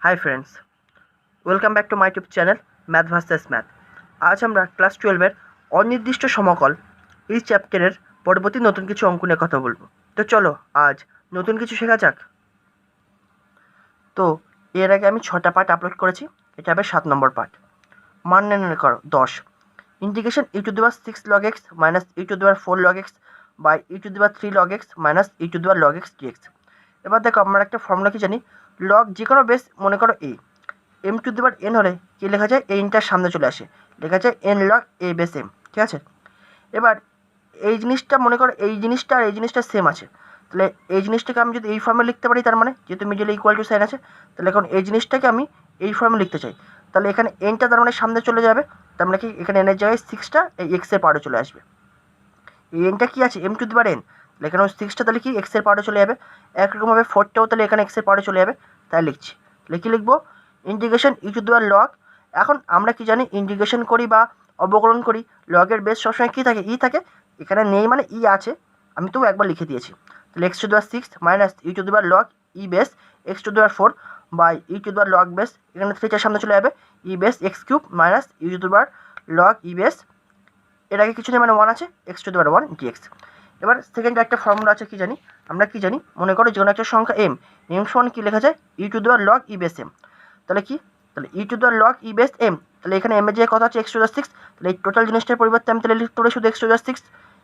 Hi friends, welcome back to my YouTube channel math versus math. আজ আমরা class 12-এর অনির্দিষ্ট সমকল এই চ্যাপ্টারের পরবর্তী নতুন কিছু অঙ্ক নিয়ে কথা বলবো। তো চলো আজ নতুন কিছু শেখা যাক। তো এর আগে আমি 6টা পার্ট আপলোড করেছি, এটা হবে 7 নম্বর পার্ট। মান নির্ণয় করো 10 integration e⁻6 log x minus e⁻4 log x by e⁻3 log x minus e⁻log x dx। এবার দেখো আমরা একটা ফর্মুলা কি জানি, লগ যে কোনো বেস মনে করো a, m⁻n হলে কী লেখা যায়, এনটার সামনে চলে আসে, লেখা যায় n log a base m। ঠিক আছে, এবার এই জিনিসটা মনে করো এই জিনিসটা আর এই জিনিসটা সেম আছে, তাহলে এই জিনিসটাকে আমি যদি এই ফর্মে লিখতে পারি, তার মানে যেহেতু মিডিল ইকুয়াল টু সাইন আছে, তাহলে এখন এই জিনিসটাকে আমি এই ফর্মে লিখতে চাই, তাহলে এখানে এনটা তার মানে সামনে চলে যাবে, তার মানে কি এখানে এনের জায়গায় 6টা এই এক্সের পাওয়ারে চলে আসবে। এই এনটা কি আছে m⁻n, তাহলে এখানে 6টা তাহলে কি এক্সের পাওয়ারে চলে যাবে, একরকমভাবে 4টাও তাহলে এখানে এক্সের পাওয়ারে চলে যাবে, তাই লিখছি। লিখে লিখবো ইন্টিগ্রেশন e⁻log। এখন আমরা কি জানি, ইন্টিগ্রেশন করি বা অবকলন করি, লগের বেস সবসময় কী থাকে, ই থাকে, এখানে নেই মানে ই আছে, আমি তো একবার লিখে দিয়েছি। তাহলে x⁻6 minus e⁻log e base x⁻4 by e⁻log base, এখানে 3টার সামনে চলে যাবে, e base x³ minus e⁻log e base, এর আগে কিছু নেই মানে 1 আছে, x⁻1 dx। এবার সেকেন্ড একটা ফর্মুলা আছে, কি জানি আমরা, কি জানি মনে করো যে কোনো একটা সংখ্যা m সমান কী লেখা যায়, e⁻log ই বেস m। তাহলে কি, তাহলে e⁻log ই বেস m, তাহলে এখানে m এর যে কত আছে x⁻6, তাহলে এই টোটাল জিনিসটার পরিবর্তে আমি তাহলে লিখতে পারি শুধু x⁻6,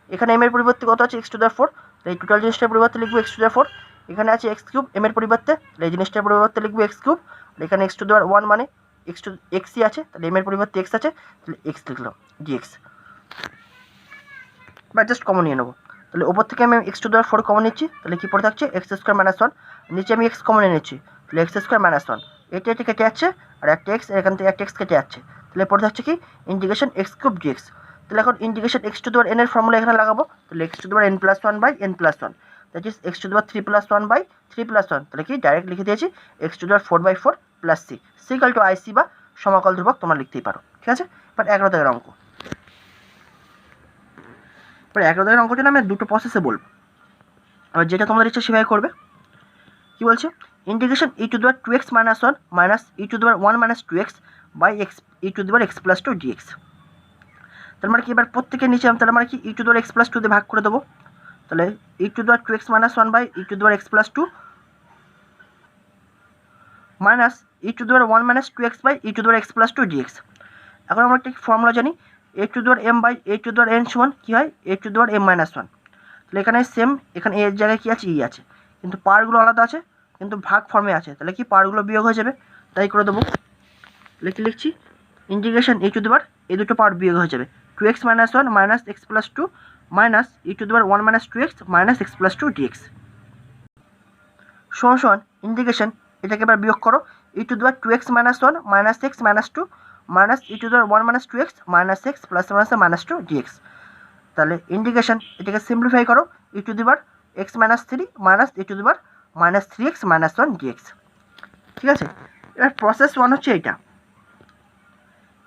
এখানে m এর পরিবর্তে কত আছে x⁻4, তাহলে এই টোটাল জিনিসটার পরিবর্তে লিখবো x⁻4, এখানে আছে x³ m এর পরিবর্তে, তাহলে এই জিনিসটার পরিবর্তে লিখবো x³ আর এখানে x⁻1 মানে xই আছে, তাহলে m এর পরিবর্তে x আছে, তাহলে x লিখলাম dx, বা জাস্ট কমন নিয়ে নেবো। তাহলে ওপর থেকে আমি x⁻4 কমন নিচ্ছি, তাহলে কি পড়ে থাকছে x² - 1, নিচে আমি x কমন নিচ্ছি, তাহলে x² - 1, এটা কেটে যাচ্ছে আর একটা x, এখান থেকে একটা x কেটে যাচ্ছে, তাহলে পড়ে থাকছে কি ইন্টিগ্রেশন x³ dx। তাহলে এখন ইন্টিগ্রেশন x⁻n এর ফর্মুলা এখানে লাগাবো, তাহলে x⁻n + 1 by n + 1, that is x⁻3 + 1 by 3 + 1, তাহলে কি ডাইরেক্ট লিখে দিয়েছি x⁻4/4 + c c equal to ic বা সমাকল ধ্রুবক তোমরা লিখতেই পারো। ঠিক আছে, এবার 11 দাগের অঙ্ক। এবার 11 দাগের অঙ্ক জন্য আমি দুটো প্রসেসে বলবো, আর যেটা তোমাদের ইচ্ছা সেভাবে করবে। কি বলছে, integration e⁻2x - 1 minus e⁻1 - 2x by e⁻x + 2 dx। তার মানে কি, এবার প্রত্যেকের নিচে আমি তার মানে কি e⁻x + 2 দিয়ে ভাগ করে দেবো, তাহলে e⁻2x - 1 by e⁻x + 2 minus e⁻1 - 2x by e⁻x + 2 dx। এখন আমরা একটা ফর্মুলা জানি, a⁻m বাই a⁻n সমান কী হয়, a⁻m - 1। তাহলে এখানে সেম, এখানে এর জায়গায় কী আছে, ই আছে, কিন্তু পাওয়ারগুলো আলাদা আছে, কিন্তু ভাগ ফর্মে আছে, তাহলে কি পাওয়ারগুলো বিয়োগ হয়ে যাবে, তাই করে দেবো। লিখছি ইন্টিগ্রেশন এই দুটো পাওয়ার বিয়োগ হয়ে যাবে, 2x - 1 minus x + 2 minus e⁻1 - 2x minus x + 2 dx সমান ইন্টিগ্রেশন, এটাকে এবার বিয়োগ করো, e⁻2x - 1 minus x - 2 minus e⁻1 - 2x minus x + -2 dx। তাহলে ইন্টিগ্রেশন, এটাকে সিম্পলিফাই করো, e⁻x - 3 মাইনাস e⁻−3x - 1 dx। ঠিক আছে, এবার প্রসেস 1 হচ্ছে এইটা।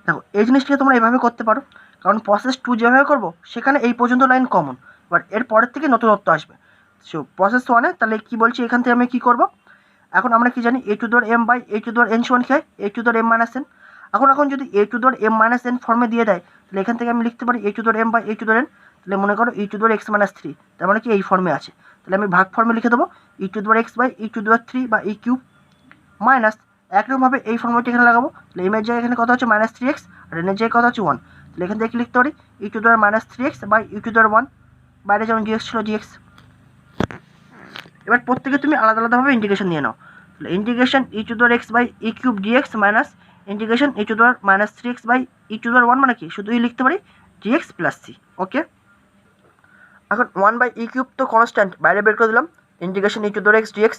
দেখো এই জিনিসটাকে তোমরা এভাবে করতে পারো, কারণ প্রসেস 2 যেভাবে করবো সেখানে এই পর্যন্ত লাইন কমন, এবার এর পরের থেকে নতুনত্ব আসবে। সো প্রসেস 1-এ তাহলে কী বলছি, এখান থেকে আমি কী করবো, এখন আমরা কি জানি a⁻m বাই a⁻n সমান কী হয়, a⁻m - n। এখন যদি a⁻m - n ফর্মে দিয়ে দেয়, তাহলে এখান থেকে আমি লিখতে পারি a⁻m বাই a⁻n, তাহলে মনে করো e⁻x - 3, তার মানে কি এই ফর্মে আছে, তাহলে আমি ভাগ ফর্মে লিখে দেবো e⁻x বাই e⁻3 বা e³ মাইনাস একরকমভাবে এই ফর্মুলাটি এখানে লাগাবো, তাহলে এম এর জায়গায় এখানে কত হচ্ছে -3x আর এন এর জায়গায় কত হচ্ছে 1, তাহলে এখান থেকে লিখতে পারি e⁻−3x বাই e⁻1, বাইরে যেমন dx ছিল dx। এবার প্রত্যেকে তুমি আলাদা আলাদাভাবে ইন্টিগ্রেশন নিয়ে নাও, তাহলে integration e⁻x by e³ dx minus integration e⁻−3x by e⁻1 মানে কি শুধুই লিখতে পারি dx প্লাস c। ওকে, এখন 1/e³ তো কনস্ট্যান্ট, বাইরে বের করে দিলাম, integration e⁻x dx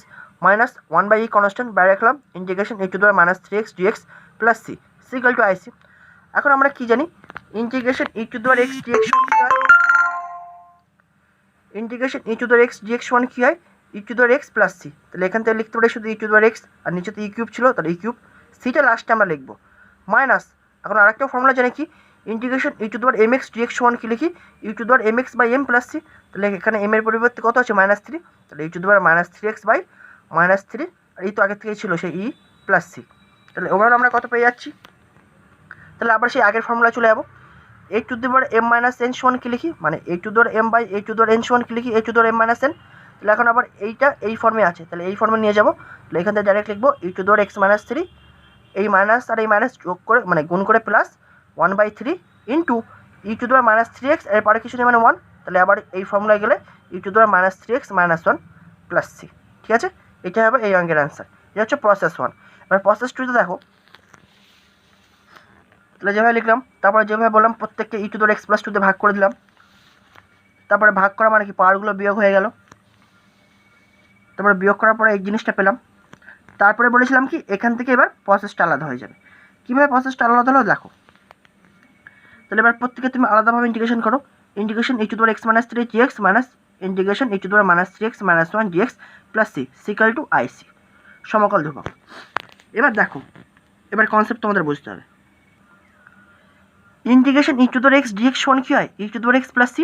minus 1/e constant বাইরে রাখলাম, integration e⁻−3x dx plus c c equal to ic। এখন আমরা কি জানি, ইন্টিগ্রেশন e⁻x dx সমান কী হয়, ইন্টিগ্রেশন e⁻x dx সমান কী হয়, e⁻x প্লাস c, তাহলে এখান থেকে লিখতে পারি শুধু e⁻x আর নিচে তো e³ ছিল, তাহলে e³ সিটা লাস্টে আমরা লিখবো মাইনাস। এখন আরেকটা ফর্মুলা জানি কি, ইন্টিগ্রেশন e⁻mx dx সমান কি লিখি, e⁻mx by m plus c, তাহলে এখানে m এর পরিবর্তে কত আছে -3, তাহলে e⁻−3x বাই -3, আর এই তো আগের থেকেই ছিল সেই e, প্লাস সি। তাহলে ওভারঅল আমরা কত পেয়ে যাচ্ছি? তাহলে আবার সেই আগের ফর্মুলা চলে যাবো। a to the power m minus n সমান কি লিখি, মানে a to the power m by a to the power n সমান কি লিখি, a to the power m minus n। তাহলে এখন আবার এইটা এই ফর্মে আছে, তাহলে এই ফর্মে নিয়ে যাবো। তাহলে এখান থেকে ডাইরেক্ট লিখবো e to the power x minus 3, এই মাইনাস আর এই মাইনাস যোগ করে মানে গুণ করে plus 1/3 into e to the power minus 3x, এর পরে কিছু নেই মানে 1। তাহলে আবার এই ফর্মুলায় গেলে e to the power minus 3x minus 1 plus C. ঠিক আছে, এটা হবে এই অঙ্কের অ্যান্সার। এটা হচ্ছে প্রসেস 1। এবার প্রসেস 2তে দেখো, তাহলে যেভাবে লিখলাম, তারপরে যেভাবে বললাম প্রত্যেককে e to the power x plus 2 তে ভাগ করে দিলাম। তারপরে ভাগ করা মানে কি, পাওয়ারগুলো বিয়োগ হয়ে গেল। তারপরে বিয়োগ করার পরে এই জিনিসটা পেলাম। তারপরে বলেছিলাম কি এখান থেকে এবার প্রসেসটা আলাদা হয়ে যাবে। কীভাবে প্রসেসটা আলাদা হলো দেখো। তাহলে এবার প্রত্যেকে তুমি আলাদাভাবে ইন্টিগ্রেশন করো। Integration e to the power x minus 3 dx minus integration e to the power minus 3x minus 1 dx plus c c equal to IC সমকল ধ্রুবক। এবার দেখো, এবার কনসেপ্ট তোমাদের বুঝতে হবে। Integration e to the power x dx সমান কি হয়, e to the power x plus c.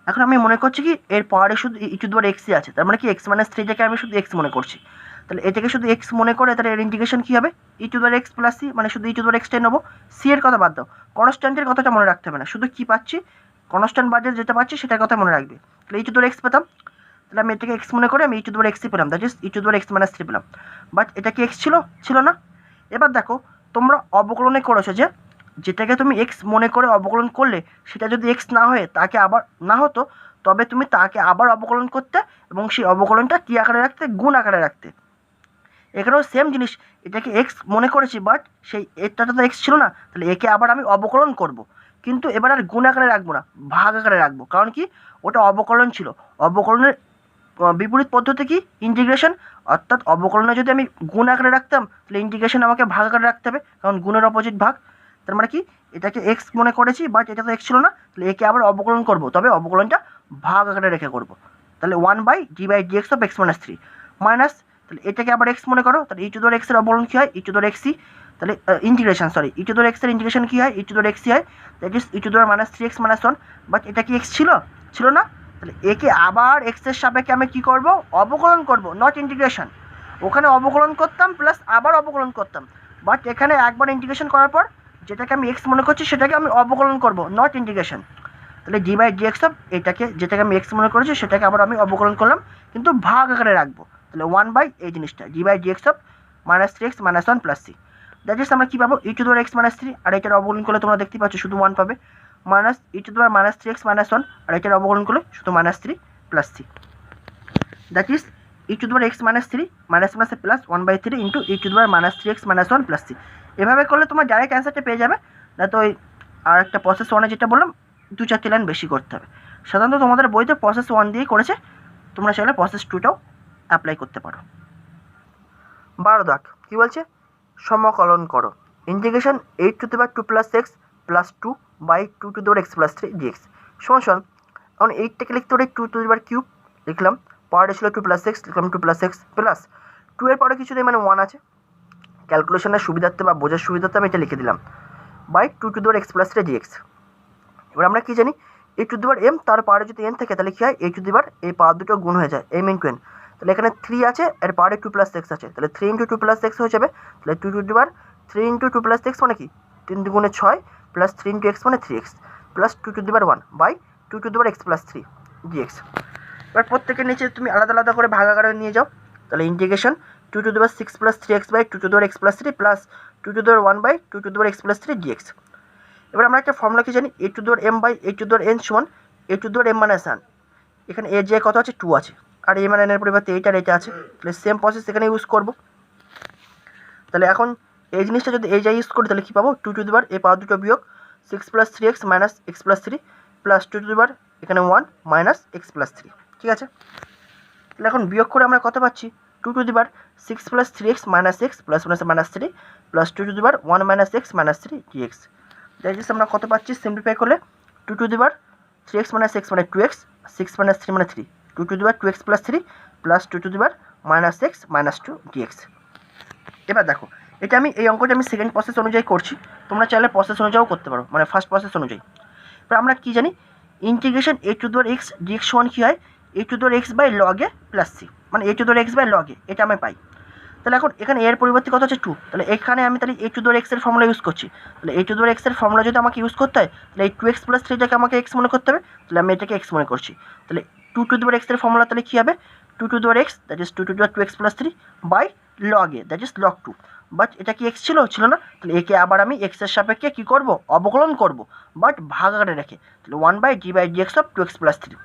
এখন আমি মনে করছি কি এর পাওয়ারে শুধু e টু দি পাওয়ার xই আছে, তার মানে কি x মাইনাস 3টাকে আমি শুধু x মনে করছি। তাহলে এটাকে শুধু x মনে করে তাহলে এর ইন্টিগ্রেশন কী হবে, e to the power x plus C, মানে শুধু e টু দি পাওয়ার xটাই নেবো। সি এর কথা বাদ দাও, কনস্ট্যান্টের কথাটা মনে রাখতে হবে না, শুধু কী পাচ্ছি কনস্ট্যান্ট বাদে যেটা পাচ্ছি সেটার কথা মনে রাখবে। তাহলে e to the power x পেতাম, তাহলে আমি এটাকে x মনে করে আমি e টু দি পাওয়ার xই পেলাম, that is e to the power x minus 3 পেলাম। বাট এটা কি x ছিল না। এবার দেখো তোমরা অবকলনে করেছো যে যেটাকে তুমি x মনে করে অবকলন করলে সেটা যদি x না হয়ে তাকে আবার না হতো, তবে তুমি তাকে আবার অবকলন করতে এবং সেই অবকলনটা কী আকারে রাখতে, গুণ আকারে রাখতে। এখানেও সেম জিনিস, এটাকে x মনে করেছি বাট সেই এটাটা তো x ছিল না, তাহলে একে আবার আমি অবকলন করব, কিন্তু এবার আর গুণ আকারে রাখবো না, ভাগ আকারে রাখবো। কারণ কি ওটা অবকলন ছিল, অবকলনের বিপরীত পদ্ধতি কি ইন্টিগ্রেশন, অর্থাৎ অবকলনে যদি আমি গুণ আকারে রাখতাম তাহলে ইন্টিগ্রেশন আমাকে ভাগ আকারে রাখতে হবে, কারণ গুণের অপোজিট ভাগ। তার মানে কি এটাকে x মনে করেছি বাট এটা তো x ছিল না, তাহলে একে আবার অবকলন করব, তবে অবকলনটা ভাগ আকারে রেখে করব। তাহলে 1/d/dx of x minus 3 minus, তাহলে এটাকে আবার x মনে করো, তাহলে e to the power x এর অবকলন কী হয়, e to the power xc। তাহলে integration e to the power x এর ইন্টিগ্রেশন কী হয়, e to the power xc হয়, that is e to the power minus 3x minus 1। But এটা কি x ছিল না, তাহলে একে আবার x এর সাপেক্ষে আমি কী করব, অবকলন করব, নট ইন্টিগ্রেশন। ওখানে অবকলন করতাম প্লাস আবার অবকলন করতাম, বাট এখানে একবার ইন্টিগ্রেশন করার পর যেটাকে আমি x মনে করছি সেটাকে আমি অবকলন করব, নট ইন্টিগ্রেশন। তাহলে d/dx অফ এটাকে যেটাকে আমি x মনে করেছি সেটাকে আবার আমি অবকলন করলাম, কিন্তু ভাগ আকারে রাখবো। তাহলে 1 এই জিনিসটা d/dx of minus 3x minus 1 plus C, that is আমরা কী পাবো, e to the power x minus 3, আর এটার অবকলন করলে তোমরা দেখতে পাচ্ছ শুধু 1 পাবে, minus e to the power minus 3x minus 1, আর এটার অবকলন করলে শুধু minus 3 plus C, that is e to the power x minus 3 minus মাইনাসে plus 1/3 into e to the power minus 3x minus 1 plus C. এভাবে করলে তোমার direct অ্যান্সারটা পেয়ে যাবে, না তো ওই আর একটা প্রসেস 1 যেটা বললাম 2-4 লাইন বেশি করতে হবে। সাধারণত তোমাদের বইতে প্রসেস 1 দিয়েই করেছে, তোমরা চাইলে প্রসেস 2টাও অ্যাপ্লাই করতে পারো। 12 দাগ কী বলছে, সমকলন করো integration 8 to the power 2 plus x plus 2 by 2 to the power x plus 3 dx সমান এখন 8টাকে লিখতে পারি 2 টু দি পাওয়ার কিউব লিখলাম, পাওয়ারে ছিল 2 প্লাস x লিখলাম 2 প্লাস x প্লাস 2 এর পরে কিছু নেই মানে 1 আছে, ক্যালকুলেশনের সুবিধার্থে বা বোঝার সুবিধার্থে আমি এটা লিখে দিলাম, by 2 to the power x plus 3 dx। এবার আমরা কি জানি a to the power m, তার পাওয়ারে যদি n থাকে তাহলে কি হয় a টু দি পাওয়ার এই পাওয়ার দুটো গুণ হয়ে যায় m ইন্টু n। তাহলে এখানে 3 আছে, এর পাওয়ারে 2 প্লাস x আছে, তাহলে 3 ইন্টু 2 প্লাস x হয়ে যাবে। তাহলে 2 to the power 3 into 2 plus x মানে কি 3 দুগুণে 6 প্লাস 3 ইন্টু x মানে 3x plus 2 to the power 1 by 2 to the power x plus 3 dx। এবার প্রত্যেকের নিচে তুমি আলাদা আলাদা করে ভাগ আকারে নিয়ে যাও, তাহলে integration 2 to the power 6 plus 3x by 2 to the power x plus 3 plus 2 to the power 1 by 2 to the power x plus 3 dx। এবার আমরা একটা ফর্মুলা কি জানি, a to the power m by a to the power n সমান a to the power m minus n। এখানে a যে কত আছে 2 আছে, আর a মানে n এর পরিবর্তে এইটা আর এটা আছে, তাহলে সেম প্রসেস এখানে ইউজ করব। তাহলে এখন এই জিনিসটা যদি এই যা ইউজ করি তাহলে কী পাবো, 2 টু দি পাওয়ার এই পাওয়ার দুটো বিয়োগ 6 plus 3x minus x plus 3 plus 2 to the power এখানে 1 মাইনাস x প্লাস 3, ঠিক আছে। তাহলে এখন বিয়োগ করে আমরা কত পাচ্ছি, 2 to the power 6 plus 3x minus x plus minus 3 plus 2 to the power 1 minus x minus 3 dx। That is আমরা কত পাচ্ছি, সিম্পলিফাই করলে 2 to the power 3x minus x মানে 2x, 6 মাইনাস 3 মানে 3, 2 to the power 2x plus 3 plus 2 to the power minus x minus 2 dx। এবার দেখো এটা আমি এই অঙ্কটা আমি সেকেন্ড প্রসেস অনুযায়ী করছি, তোমরা চাইলে প্রসেস অনুযায়ীও করতে পারো, মানে ফার্স্ট প্রসেস অনুযায়ী। এবার আমরা কী জানি integration a to the power x dx সমান কী হয়, a to the power x by log a plus C, মানে a to the power x by log a, এটা আমি পাই। তাহলে এখন এখানে এর পরিবর্তে কত আছে 2, তাহলে এখানে আমি তাহলে a to the power x এর ফর্মুলা ইউজ করছি। তাহলে a to the power x এর ফর্মুলা যদি আমাকে ইউজ করতে হয় তাহলে এই 2x প্লাস 3টাকে আমাকে x মনে করতে হবে, তাহলে আমি এটাকে x মনে করছি। তাহলে 2 টু দি পাওয়ার x এর ফর্মুলা তাহলে কী হবে 2 to the power x, that is 2 to the power 2x plus 3 by log A, that is log 2। But এটা কি x ছিল না, তাহলে একে আবার আমি x এর সাপেক্ষে কী করব, অবকলন করব, বাট ভাগ আকারে রেখে। তাহলে 1/d/dx of 2x plus 3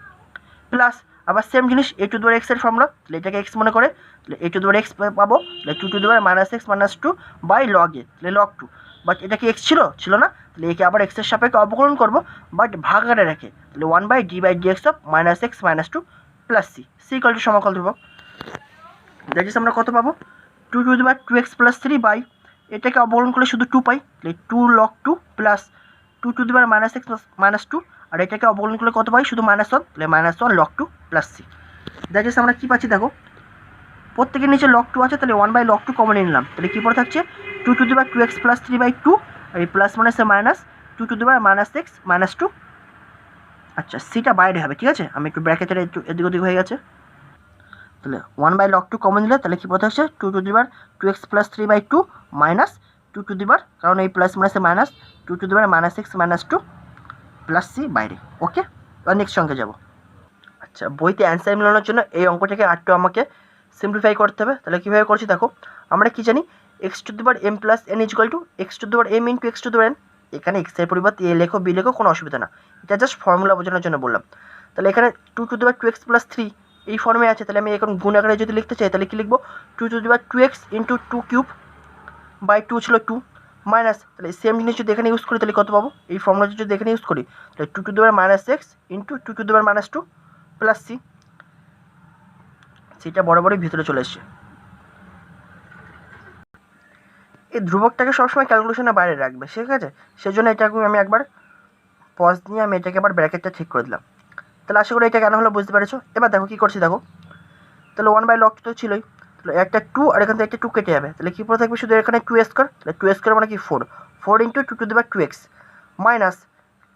plus আবার সেম জিনিস a to the power x এর ফর্মুলা, তাহলে এটাকে x মনে করে, তাহলে a to the power x পাবো, তাহলে 2 to the power minus x minus 2 by log a, তাহলে লগ 2। বাট এটা কি x ছিল না, তাহলে একে আবার x এর সাপেক্ষে অবকলন করব, বাট ভাগ আকারে রেখে। তাহলে 1/d/dx of minus x minus 2 plus c equal to সমাকল ধ্রুবক। দ্যাট ইজ আমরা কত পাবো 2 to the power 2x plus 3 by এটাকে অবকলন করলে শুধু 2 পাই, তাহলে 2 log 2 plus 2 to the power minus x minus 2, আর এটাকে অবকলন করলে কত পাই শুধু -1, তাহলে -1 log 2 plus c। That is আমরা কী পাচ্ছি দেখো, প্রত্যেকের নিচে লগ 2 আছে, তাহলে 1 বাই লগ 2 কমন নিলাম, তাহলে কী পরে থাকছে 2 to the power 2x plus 3 by 2, আর এই প্লাস মাইনাসে minus 2 to the power minus x minus 2। আচ্ছা সিটা বাইরে হবে, ঠিক আছে, আমি একটু ব্র্যাকেটের একটু এদিক ওদিক হয়ে গেছে। তাহলে 1 বাই লগ 2 কমন দিলে তাহলে কী পরে থাকছে 2 to the power 2x plus 3 by 2 minus 2 to the power, কারণ এই প্লাস মাইনাসে minus 2 to the power minus x minus 2 plus c বাইরে। ওকে, এবার নেক্সট অঙ্কে যাব। আচ্ছা বইতে অ্যান্সার মেলানোর জন্য এই অঙ্কটাকে আরটু আমাকে সিম্পলিফাই করতে হবে। তাহলে কীভাবে করছি দেখো, আমরা কি জানি x to the power m plus n equal to x to the power m into x to the power n। এখানে x এর পরিবর্তে a লেখো b লেখো কোনো অসুবিধা না, এটা জাস্ট ফর্মুলা বোঝানোর জন্য বললাম। তাহলে এখানে 2 to the power 2x plus 3 এই ফর্মে আছে, তাহলে আমি এখন গুণ আকারে যদি লিখতে চাই তাহলে কি লিখবো 2 to the power 2x into 2 cube by 2 ছিল 2 মাইনাস, তাহলে সেম জিনিস যদি এখানে ইউজ করি তাহলে কত পাবো, এই ফর্মুলা যদি এখানে ইউজ করি তাহলে 2 to the power minus x into 2 to the power minus 2 plus c। সেটা বরাবরই ভিতরে চলে এসছে। এই ধ্রুবকটাকে সবসময় ক্যালকুলেশনের বাইরে রাখবে, ঠিক আছে, সেজন্য এটাকে আমি একবার পজ নিয়ে আমি এটাকে আবার ব্র্যাকেটটা ঠিক করে দিলাম। তাহলে আশা করি এটা কেন হলো বুঝতে পেরেছো। এবার দেখো কী করছি দেখো, তাহলে 1 বাই লগ 2 তো ছিলই, তাহলে একটা 2 আর এখান থেকে একটা 2 কেটে যাবে, তাহলে কী পড়ে থাকবে শুধু এখানে 2 স্কোয়ার, তাহলে 2 স্কোয়ার মানে কি 4 into 2 to the power 2x minus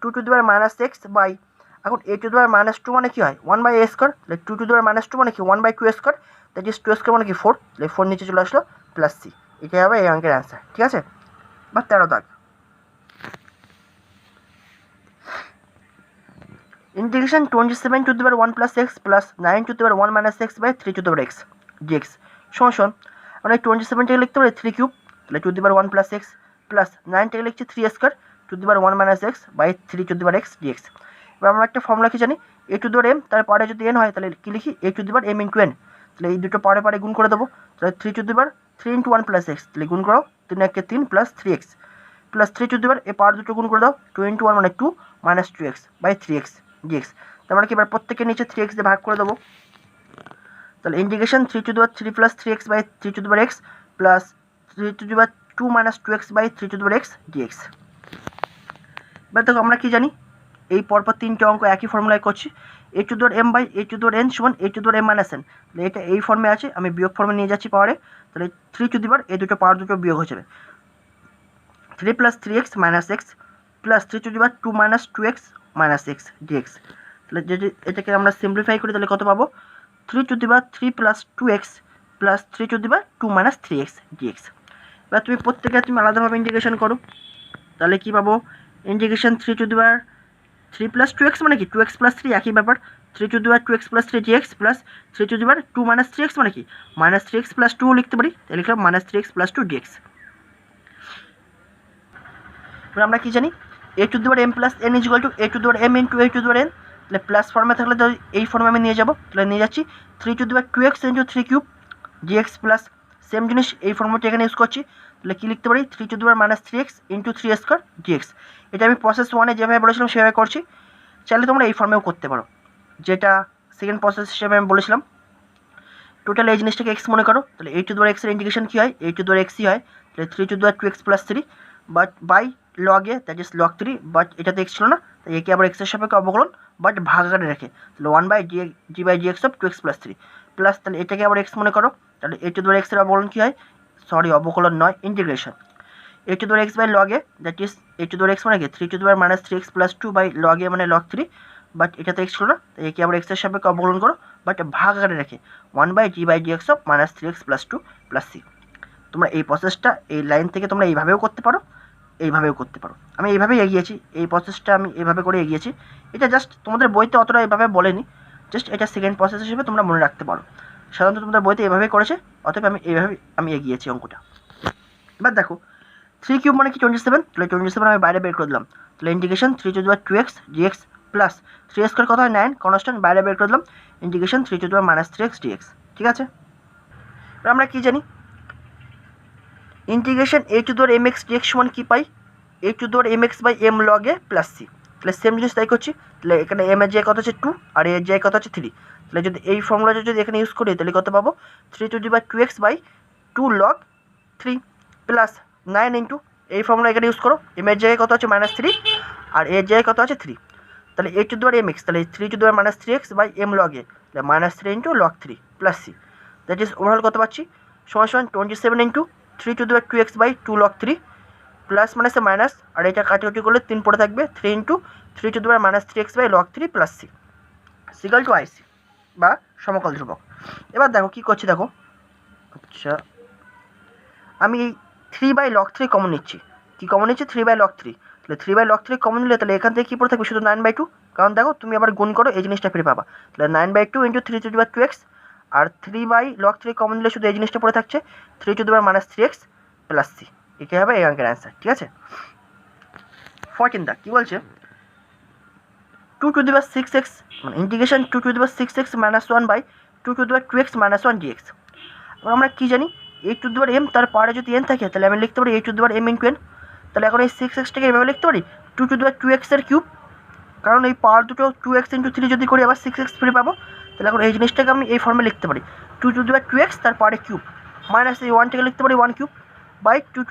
2 to the power minus x by, এখন a to the power minus 2 মানে কি হয় 1 বাই a স্কোয়ার, তাহলে 2 টু দি পাওয়ার মাইনাস 2 মানে কি 1 by 2 square, that is 2 square মানে কি 4, তাহলে 4 নিচে চলে আসলো প্লাস c। এটাই হবে এই অঙ্কের অ্যান্সার, ঠিক আছে। বা 13 দাগ, integration 27 to the power 1 plus x plus 9 to the power 1 minus x by 3 to the power x dx সমান আমরা এই 27টাকে লিখতে পারি 3 কিউব, তাহলে to the power 1 plus x plus 9টাকে লিখছি 3 square to the power 1 minus x by 3 to the power x dx। এবার আমরা একটা ফর্মুলা কি জানি a to the power m, তার পরে যদি n হয় তাহলে কি লিখি a to the power m into n, তাহলে এই দুটো পরে গুণ করে দেবো, তাহলে 3 to the power 3 into 1 plus x, তাহলে গুণ করো 3 একে 3 plus 3x plus 3 to the power এই পাওয়ার দুটো গুণ করে দাও 2 ইন্টু 1 মানে 2 minus 2x by 3x dx। তারপরে কি এবার প্রত্যেকের নিচে 3x দিয়ে ভাগ করে দেবো, তাহলে integration 3 to the power 3 plus 3x by 3 to the power x plus 3 to the power 2 minus 2x by 3 to the power x dx। এবার দেখো আমরা কি জানি এই পরপর তিনটে অঙ্ক একই ফর্মুলায় করছি, a to the power m by a to the power n সমান a to the power m minus n, তাহলে এটা এই ফর্মে আছে, আমি বিয়োগ ফর্মে নিয়ে যাচ্ছি পাওয়ারে, তাহলে 3 টু দি পাওয়ার এই দুটো পাওয়ার দুটো বিয়োগ হয়ে যাবে 3 plus 3x minus x plus 3 to the power 2 minus 2x minus x dx। তাহলে যদি এটাকে আমরা সিম্পলিফাই করি তাহলে কত পাবো 3 to the power 3 plus 2x plus 3 to the power 2 minus 3x dx। এবার তুমি প্রত্যেকে তুমি আলাদাভাবে ইন্টিগ্রেশন করো, তাহলে কী পাবো integration 3 to the power 3 plus 2x মানে কি 2x প্লাস 3 একই ব্যাপার, 3 to the power 2x plus 3 dx plus 3 to the power 2 minus 3x মানে কি মাইনাস 3x প্লাস 2 লিখতে পারি, তাহলে লিখলাম মাইনাস 3x প্লাস 2 dx। এবার আমরা কি জানি a to the power m plus n equal to a to the power m into a to the power n, তাহলে প্লাস ফর্মে থাকলে তো এই ফর্মে আমি নিয়ে যাবো, তাহলে নিয়ে যাচ্ছি 3 to the power 2x into 3 cube dx plus same জিনিস এই ফর্মুলাটি এখানে ইউজ করছি, তাহলে কী লিখতে পারি 3 to the power minus 3x into 3 square dx। এটা আমি প্রসেস 1-এ যেভাবে বলেছিলাম সেভাবে করছি, চাইলে তোমরা এই ফর্মেও করতে পারো, যেটা সেকেন্ড প্রসেস হিসেবে আমি বলেছিলাম। টোটাল এই জিনিসটাকে x মনে করো, তাহলে a to the power x এর ইন্টিগ্রেশন কী হয় a to the power x হয়, তাহলে 3 to the power 2x plus 3 but by log A that is log 3, but এটা তো x ছিল না, তাই একে আবার x এর সাপেক্ষে অবকলন বাট ভাগ আকারে রেখে, তাহলে 1 by d by dx of 2x plus 3 plus, তাহলে এটাকে আবার x মনে করো, তাহলে a to the power x এর অবকলন কী হয় অবকলন নয় integration a to the power x by log A that is a to the power x মানে কি 3 to the power minus 3x plus 2 by log a মানে লগ 3, বাট এটা তো x ছিল না, তাই একে আবার x এর সাপেক্ষে অবকলন করো বাট ভাগ আকারে রেখে 1 by d by dx of minus 3x plus 2 plus c। তোমরা এই প্রসেসটা এই লাইন থেকে তোমরা এইভাবেও করতে পারো, এইভাবেও করতে পারো। আমি এইভাবেই এগিয়েছি, এই প্রসেসটা আমি এইভাবে করে এগিয়েছি। এটা জাস্ট তোমাদের বইতে অতটা এইভাবে বলেনি, জাস্ট এটা সেকেন্ড প্রসেস হিসেবে তোমরা মনে রাখতে পারো। সাধারণত তোমাদের বইতে এভাবেই করেছে, অতএব আমি এইভাবে এগিয়েছি অঙ্কটা। এবার দেখো 3 কিউব মানে কি 27, তাহলে 27 আমি বাইরে বের করে দিলাম। তাহলে ইন্টিগ্রেশন 3 dx প্লাস 3 স্কোয়ার কত হয় 9 কনস্ট্যান্ট বাইরে বের করে দিলাম, ইন্টিগ্রেশন 3 dx। ঠিক আছে, এবার আমরা কি জানি, ইন্টিগ্রেশন mx dx সমান কি পাই, mx by m log a plus c। তাহলে সেম জিনিস তাই করছি। তাহলে এখানে m এর জায়গায় কত আছে 2 আর এর জায়গায় কত আছে 3। তাহলে যদি এই ফর্মুলাটা যদি এখানে ইউজ করি তাহলে কত পাবো, 3 বাই 2 log 3 প্লাস 9 ইন্টু এই ফর্মুলা এখানে ইউজ করো, m এর জায়গায় কত আছে -3 আর এর জায়গায় কত আছে 3। তাহলে mx, তাহলে 3 3x by m log a, তাহলে -3 into log 3 plus c। That is overall কত পাচ্ছি, সমান 27 ইন্টু 3 বাই 2 log 3 প্লাস মাইনাসে মাইনাস, আর এটা কাটাকুটি করলে 3 পড়ে থাকবে, 3 into 3 by log 3 plus c c equal to IC বা সমকল ধ্রুবক। এবার দেখো কী করছি, দেখো আচ্ছা আমি এই 3 বাই log 3 কমন নিচ্ছি। কী কমন নিচ্ছি, 3 বাই log 3। তাহলে 3 বাই log 3 কমন নিলে তাহলে এখান থেকে কী পড়ে থাকবে, শুধু 9/2। কারণ দেখো তুমি আবার গুণ করো এই জিনিসটা ফিরে পাবা। তাহলে 9/2 ইন্টু 3 আর 3 বাই log 3 কমন নিলে শুধু এই জিনিসটা পড়ে থাকছে 3 প্লাস c। এটাই হবে এই অঙ্কের অ্যান্সার। ঠিক আছে, 14 দা কী বলছে, 2 6x মানে integration 2 6x minus 1 by 2 minus 1 dx। এবার আমরা কী জানি, m তার পারে যদি n থাকে তাহলে আমি লিখতে পারি m ইন্টু n। তাহলে এখন এই 6xটাকে এভাবে লিখতে পারি 2 এর কিউব, কারণ এই পাওয়ার দুটো 2x ইন্টু 3 যদি করি আবার 6x ফিরে পাবো। তাহলে এখন এই জিনিসটাকে আমি এই ফর্মে লিখতে পারি 2 তার পারে কিউব মাইনাস এই 1টাকে লিখতে পারি 1 কিউব বাই 2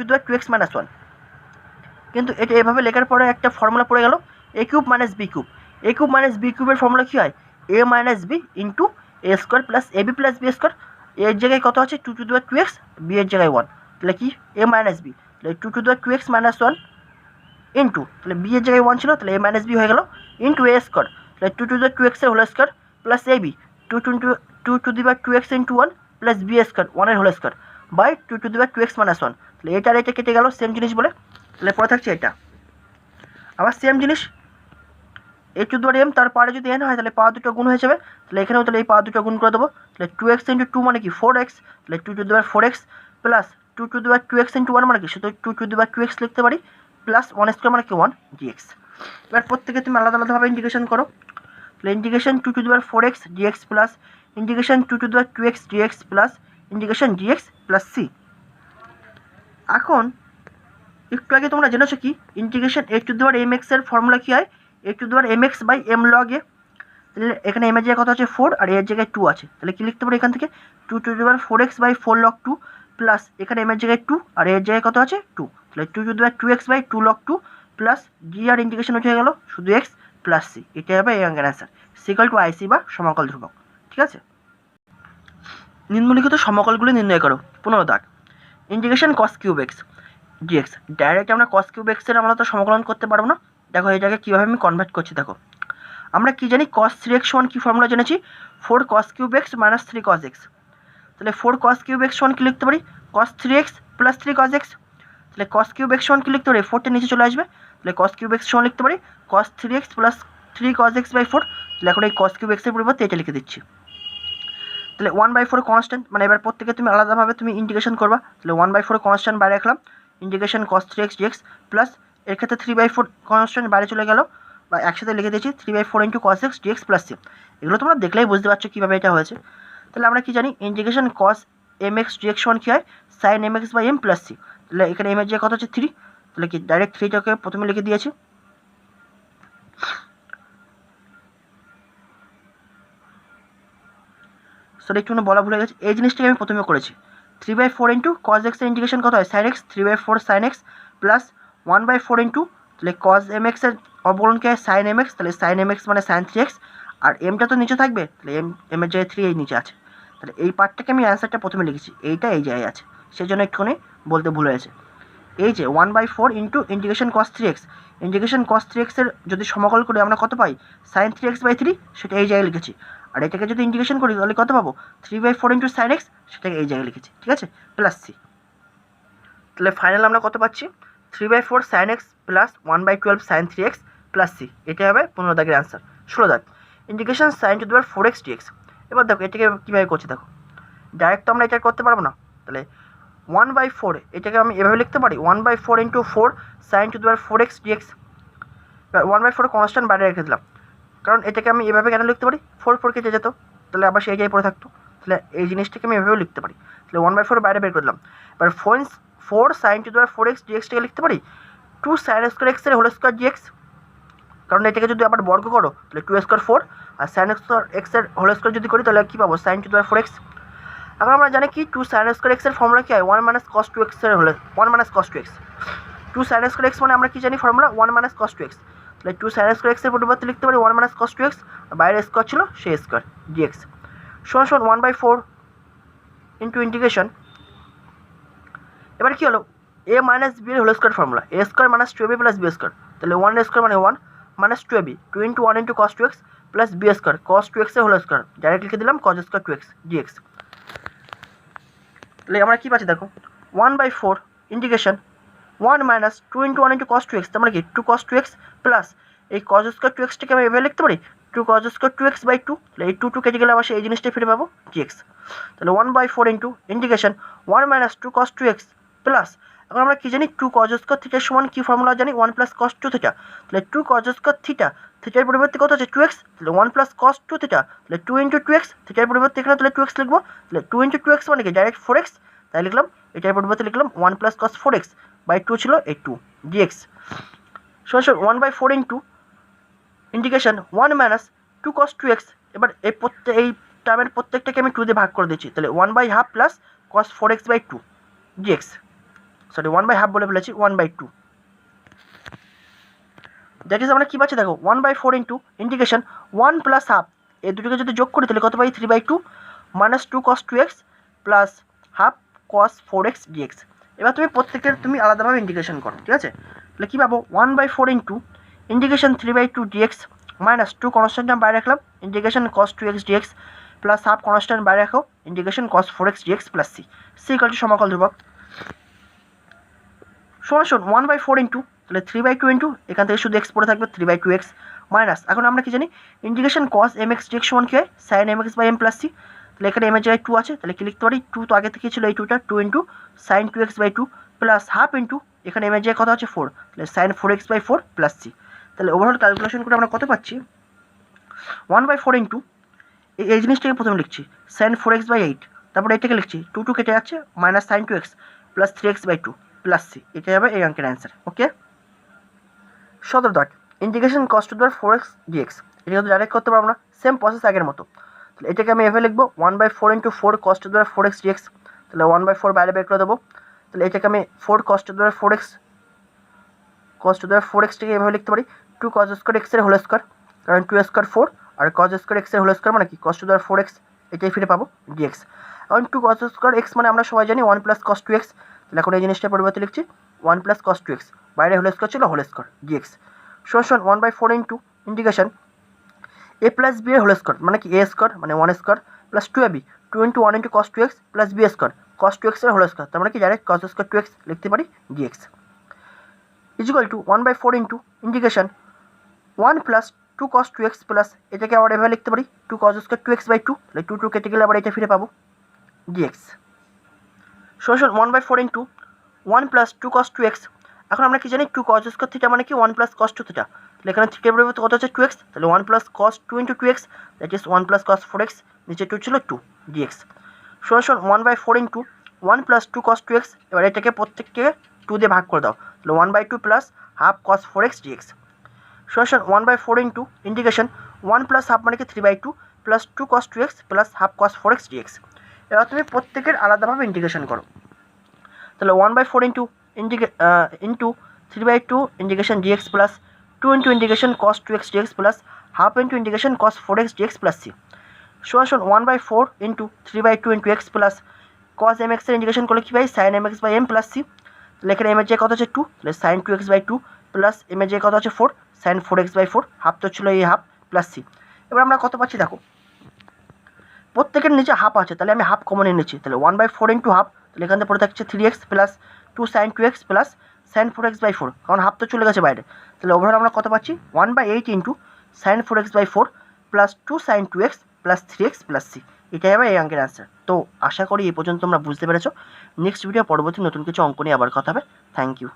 মাইনাস 1। কিন্তু এটা এভাবে লেখার পরে একটা ফর্মুলা পড়ে গেল a cube minus b cube. a cube minus b কিউবের ফর্মুলা কী হয়, a minus b into a square plus ab plus b square. এর জায়গায় কত আছে 2 b এর জায়গায় 1, তাহলে কি a মাইনাস b, তাহলে 2 মাইনাস 1 ইন্টু, তাহলে b এর জায়গায় 1 ছিল তাহলে a মাইনাস b হয়ে গেল ইন্টু a স্কোয়ার, তাহলে 2 এর whole square plus ab 2 into 1 plus b square 1 এর হোল স্কোয়ার বাই 2 মাইনাস 1। তাহলে এটা আর এটা কেটে গেল সেম জিনিস বলে, তাহলে পরে থাকছে এটা। আবার সেম জিনিস m তার পারে যদি n হয় তাহলে পাওয়ার দুটো গুণ হয়ে যাবে। তাহলে এখানেও তাহলে এই পাওয়ার দুটো গুণ করে দেবো, তাহলে 2x ইন্টু 2 মানে কি 4x, তাহলে 2 প্লাস 2 ইন্টু 1 মানে কি শুধু 2 লিখতে পারি প্লাস 1 স্কোয়ার মানে কি 1 dx। এবার প্রত্যেকে তুমি আলাদা আলাদাভাবে ইন্টিগ্রেশন করো। তাহলে integration 2 dx plus integration 2 dx plus integration dx plus c। এখন একটু আগে তোমরা জেনেছো কি ইন্টিগ্রেশন mx এর ফর্মুলা কী হয়, mx by m log a। তাহলে এখানে m এর জায়গায় কত আছে 4 আর এর জায়গায় 2 আছে, তাহলে কি লিখতে পারি এখান থেকে 2 বাই 4 log 2 প্লাস এখানে m এর জায়গায় 2 আর এর জায়গায় কত আছে 2, তাহলে 2 বাই 2 log 2 প্লাস g আর ইন্টিগ্রেশন উঠে গেল শুধু x প্লাস c। এটাই হবে এই অঙ্কের অ্যান্সার, সিকাল টু আইসি বা সমকল ধ্রুবক। ঠিক আছে, নিম্নলিখিত সমকলগুলি নির্ণয় করো। 15 দাগ integration cos cube x dx। Direct আমরা cos কিউব x এর আমরা তো সমকলন করতে পারবো না। দেখো এই জায়গায় কীভাবে আমি কনভার্ট করছি, দেখো আমরা কি জানি cos 3x সমান কি ফর্মুলা জেনেছি 4 cos cube x minus 3 cos x। তাহলে 4 cos কিউব x সমান কি লিখতে পারি cos 3x plus 3 cos x। তাহলে cos কিউব x সমান কি লিখতে পারি 4টা নিচে চলে আসবে, তাহলে cos কিউব x সমান লিখতে পারি cos 3x plus 3 cos x by 4। তাহলে এখন এই cos কিউব x এর পরিবর্তে এটা লিখে দিচ্ছি। তাহলে 1/4 কনস্ট্যান্ট, মানে এবার প্রত্যেকে তুমি আলাদাভাবে তুমি ইন্টিগ্রেশন করবা। তাহলে 1/4 কনস্ট্যান্ট বাইরে রাখলাম, integration cos 3x dx plus এর ক্ষেত্রে 3/4 কনস্ট্যান্ট বাইরে চলে গেল বা একসাথে লিখে দিয়েছি 3/4 into cos x dx plus c। এগুলো তোমরা দেখলেই বুঝতে পারছো কীভাবে এটা হয়েছে। তাহলে আমরা কি জানি ইন্টিগ্রেশন cos mx dx সমান কী হয় sin mx by m plus c। তাহলে এখানে m এর জায়গায় কত হচ্ছে 3, তাহলে কি ডাইরেক্ট 3টাকে প্রথমে লিখে দিয়েছি। সরি একটু বলা ভুলে গেছে, এই জিনিসটাকে আমি প্রথমে করেছি 3/4 ইন্টু cos x এর ইন্টিগ্রেশন কত হয় sin x 3/4 sin x plus 1/4 into, তাহলে cos mx এর অবকলনকে হয় sin mx, তাহলে sin mx মানে sin 3x আর এমটা তো নিচে থাকবে, তাহলে এম এর জায়গায় 3 এই নিচে আছে। তাহলে এই পার্টটাকে আমি অ্যান্সারটা প্রথমে লিখেছি, এইটা এই জায়গায় আছে, সেই জন্য একটুখানি বলতে ভুল হয়েছে। এই যে 1/4 into integration cos 3x, integration cos 3x এর যদি সমকল করে আমরা কত পাই sin 3x/3, সেটা এই জায়গায় লিখেছি। আর এটাকে যদি ইন্টিগ্রেশন করি তাহলে কত পাবো 3/4 ইন্টু sin x, সেটাকে এই জায়গায় লিখেছি। ঠিক আছে, প্লাস c। তাহলে ফাইনাল আমরা কত পাচ্ছি 3/4 sine x plus 1/12 sine 3x plus c, এটাই হবে 15 দাগের অ্যান্সার। 16 দাগ integration sine to the power 4x dx। এবার দেখো এটাকে কীভাবে করছি, দেখো ডাইরেক্ট তো আমরা এটা করতে পারবো না, তাহলে 1/4 এটাকে আমি এভাবে লিখতে পারি 1/4 × 4 sine to the power 4x dx। 1/4 constant বাইরে রেখে দিলাম, কারণ এটাকে আমি এভাবে কেন লিখতে পারি 4 কেটে যেত, তাহলে আবার সেই জায়গায় পড়ে থাকতো, তাহলে এই জিনিসটাকে আমি এভাবেও লিখতে পারি। তাহলে 1/4 বাইরে বের করে দিলাম। এবার 4 sine to the power 4x dxটাকে লিখতে পারি 2 সাইন স্কোয়ার x এর হোল স্কোয়ার dx, কারণ এটাকে যদি আবার বর্গ করো তাহলে 2 স্কোয়ার 4, আর সাইন স্কোয়ার x এর হোল স্কোয়ার যদি করি তাহলে কী পাবো sign to the power 4x। এখন আমরা জানি কি 2 সাইন স্কোয়ার x এর ফর্মুলা কী হয় 1 - cos 2x এর হলে 1 - cos 2x। 2 sine square x মানে আমরা কি জানি ফর্মুলা 1 - cos 2x, তাহলে 2 সাইন স্কোয়ার x এর পরিবর্তে লিখতে পারি 1 - cos 2x, বাইরে স্কোয়ার ছিল সেই স্কোয়ার dx সমান 1/4 ইন্টু ইন্টিগ্রেশন। এবার কী হলো a মাইনাস b এর whole square formula a square minus 2ab plus b square, তাহলে 1 স্কোয়ার মানে 1 minus 2ab 2 × 1 × cos 2x plus b square cos 2x এর হোল স্কোয়ার, ডাইরেক্ট লিখে দিলাম cos স্কোয়ার 2x dx। তাহলে আমরা কী পাচ্ছি দেখো 1/4 ইন্টিগ্রেশন 1 মাইনাস 2 × 1 × cos 2x, তার মানে কি 2 cos 2x প্লাস এই cos স্কোয়ার 2xটাকে আমি এভাবে লিখতে পারি 2 cos স্কোয়ার 2x/2, তাহলে এই 2 কেটে গেলে আবার সেই জিনিসটাই ফিরে পাবো dx। তাহলে 1/4 into integration 1 minus 2 cos 2x plus, এখন আমরা কি জানি 2 cos স্কোয়ার থিটার সমান কি ফর্মুলা জানি 1 + cos 2 থিটা, তাহলে 2 cos স্কোয়ার থিটা থিটার পরিবর্তে কত আছে 2x, তাহলে 1 + cos 2 থিটা, তাহলে 2 × 2x থিটার পরিবর্তে এখানে তাহলে 2x লিখবো, তাহলে 2 × 2x মানে কি ডাইরেক্ট 4x, তাই লিখলাম এটার পরিবর্তে লিখলাম 1 + cos 4x/2 ছিল এই 2 dx সমান 1/4 into integration 1 minus 2 cos 2x। এবার এই টার্মের প্রত্যেকটাকে আমি 2 দিয়ে ভাগ করে দিচ্ছি, তাহলে 1/2 plus cos 4x/2 dx, sorry 1/2 বলে ফেলেছি 1/2। দেখিস আমরা কী পাচ্ছি দেখো 1/4 ইন্টু ইন্টিগ্রেশন 1 + হাফ, এই দুটোকে যদি যোগ করি তাহলে কত পাই 3/2 minus 2 cos 2x plus half cos 4x dx। এবার তুমি প্রত্যেকের তুমি আলাদাভাবে ইন্টিগ্রেশন করো, ঠিক আছে। তাহলে কী পাবো 1/4 into integration 3/2 dx minus 2 constant বাইরে রাখলাম integration cos 2x dx plus half constant বাইরে রাখো integration cos 4x dx plus c সমাকল ধ্রুবক সমান 1/4 ইন্টু তাহলে 3/2 ইন্টু এখান থেকে শুধু x পড়ে থাকবে 3/2x মাইনাস, এখন আমরা কি জানি ইন্টিগ্রেশন cos mx dx সমান কি হয় sin mx/m প্লাস সি, তাহলে এখানে m এর জায়গায় 2 আছে, তাহলে কি লিখতে পারি 2 তো আগে থেকে ছিল এই 2টা 2 into sin 2x/2 plus half into এখানে m এর জায়গায় কত আছে 4, তাহলে sin 4x/4 প্লাস সি। তাহলে ওভারঅল ক্যালকুলেশন করে আমরা কত পাচ্ছি 1/4 ইন্টু এই জিনিসটাকে প্রথমে লিখছি sin 4x/8, তারপরে এটাকে লিখছি 2 কেটে যাচ্ছে minus sin 2x plus 3x/2 plus c, এটাই হবে এই অঙ্কের অ্যান্সার। ওকে 17 দাগ integration cos to the power 4x dx, এটা কিন্তু ডাইরেক্ট করতে পারবো না, সেম প্রসেস আগের মতো। তাহলে এটাকে আমি এভাবে লিখবো 1/4 into 4 cos to the power 4x dx, তাহলে 1/4 বাইরে বের করে দেবো, তাহলে এটাকে আমি 4 cos টু দি পাওয়ার 4xটাকে এভাবে লিখতে পারি 2 cos স্কোয়ার x এর হোল স্কোয়ার, কারণ 2 স্কোয়ার 4 আর cos স্কোয়ার x এর হোল স্কোয়ার মানে কি cos to the power 4x, এটাই ফিরে পাবো dx। কারণ 2 cos স্কোয়ার x মানে আমরা সবাই জানি 1 + cos 2x, তাহলে এখন এই জিনিসটার পরিবর্তে লিখছি 1 + cos 2x, বাইরে হোল স্কোয়ার ছিল হোল স্কোয়ার dx সমান 1/4 into integration a plus b এর হোল স্কোয়ার মানে কি a স্কোয়ার মানে 1 square plus 2ab 2 × 1 × cos 2x plus b square cos 2x এর হোল স্কোয়ার, তার মানে কি ডাইরেক্ট cos স্কোয়ার 2x লিখতে পারি dx equal to 1/4 into integration 1 plus 2 cos 2x plus এটাকে আবার এভাবে লিখতে পারি 2 cos স্কোয়ার 2x/2, তাহলে 2 কেটে গেলে আবার এটা ফিরে পাবো dx সমান 1/4 ইন্টু 1 প্লাস 2 cos 2x। এখন আমরা কি জানি 2 cos স্কোয়ার থিটা মানে কি 1 + cos 2 থিটা, তাহলে এখানে থিটার পরিবর্তে কত আছে 2x, তাহলে 1 + cos 2 × 2x that is 1 + cos 4x, নিচে 2 ছিল 2 dx সমান 1/4 ইন্টু 1 + 2 cos 2x, এবার এটাকে প্রত্যেককে 2 দিয়ে ভাগ করে দাও, তাহলে 1/2 plus half cos 4x dx সমান 1/4 ইন্টু ইন্টিগ্রেশন 1 + হাফ মানে কি 3/2 plus 2 cos 2x plus half cos 4x dx। এবার তুমি প্রত্যেকের আলাদাভাবে ইন্টিগ্রেশন করো, তাহলে 1/4 into 3/2 integration dx plus 2 into integration cos 2x dx plus half into integration cos 4x dx plus c সমান 1/4 into 3/2 into x plus cos mx এর integration করলে কী পাই sin mx/m প্লাস সি, তাহলে এখানে m এর জায়গায় কত আছে 2, তাহলে sin 2x/2 প্লাস m এর জায়গায় কত আছে 4 sin 4x/4, হাফ তো ছিল এই হাফ প্লাস সি। এবার আমরা কত পাচ্ছি দেখো প্রত্যেকের নিচে হাফ আছে, তাহলে আমি হাফ কমন নিয়ে নিচ্ছি, তাহলে 1/4 ইন্টু হাফ, তাহলে এখান থেকে পড়ে থাকছে 3x plus two sine two x plus sine four x by four, কারণ হাফ তো চলে গেছে বাইরে। তাহলে ওভারঅল আমরা কত পাচ্ছি, 1/8 into sine four x by four plus two sine two x plus three x plus c. এটাই হবে এই অঙ্কের অ্যান্সার। তো আশা করি এই পর্যন্ত তোমরা বুঝতে পেরেছো। নেক্সট ভিডিও পরবর্তী নতুন কিছু অঙ্ক নিয়ে আবার কথা হবে। Thank you.